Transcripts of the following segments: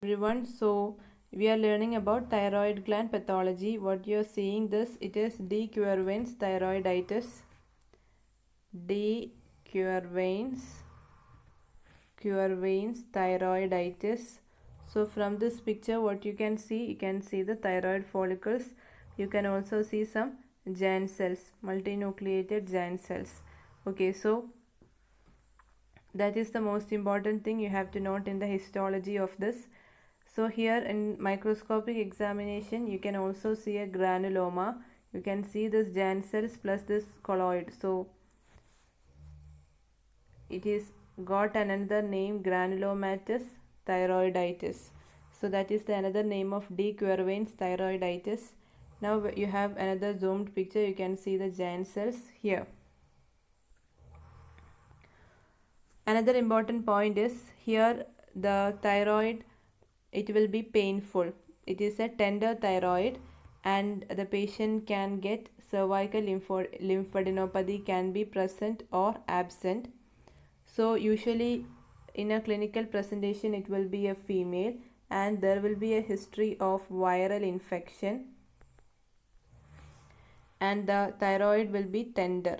Everyone, so we are learning about thyroid gland pathology. What you are seeing this, it is D. Quervain's thyroiditis. D. Quervain's thyroiditis. So from this picture, what you can see the thyroid follicles. You can also see some giant cells, multinucleated giant cells. Okay, so that is the most important thing you have to note in the histology of this. So here in microscopic examination, you can also see a granuloma. You can see this giant cells plus this colloid. So it is got another name, granulomatous thyroiditis. So that is the another name of D. Quervain's thyroiditis. Now you have another zoomed picture. You can see the giant cells here. Another important point is here the thyroid, it will be painful. It is a tender thyroid and the patient can get cervical lymphadenopathy can be present or absent. So usually in a clinical presentation it will be a female and there will be a history of viral infection and the thyroid will be tender.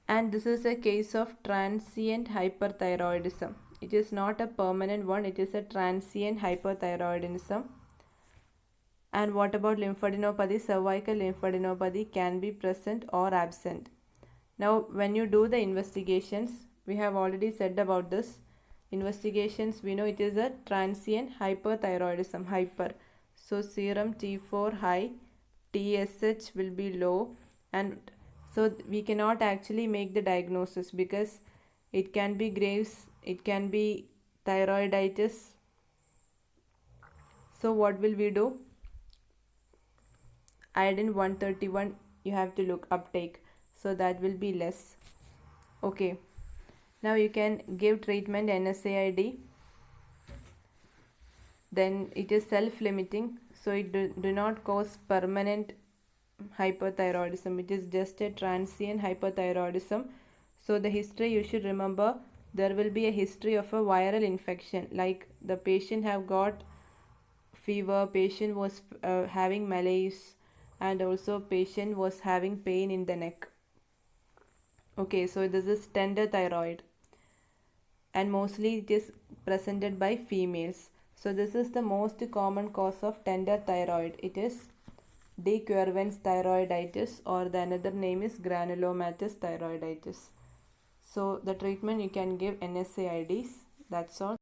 And this is a case of transient hyperthyroidism. It is not a permanent one, it is a transient hyperthyroidism. And what about lymphadenopathy? Cervical lymphadenopathy can be present or absent. Now when you do the investigations, we have already said about this. Investigations, we know it is a transient hyperthyroidism, hyper. So serum T4 high, TSH will be low, and so we cannot actually make the diagnosis because it can be Graves, it can be thyroiditis. So what will we do? Iodine 131 you have to look uptake, so that will be less. Okay, now you can give treatment NSAID. Then it is self-limiting, so it do not cause permanent hyperthyroidism. It is just a transient hyperthyroidism. So the history you should remember, there will be a history of a viral infection, like the patient have got fever, patient was having malaise, and also patient was having pain in the neck. Okay, so this is tender thyroid and mostly it is presented by females. So this is the most common cause of tender thyroid. It is D. Quervain's thyroiditis, or the another name is granulomatous thyroiditis. So the treatment you can give NSAIDs. That's all.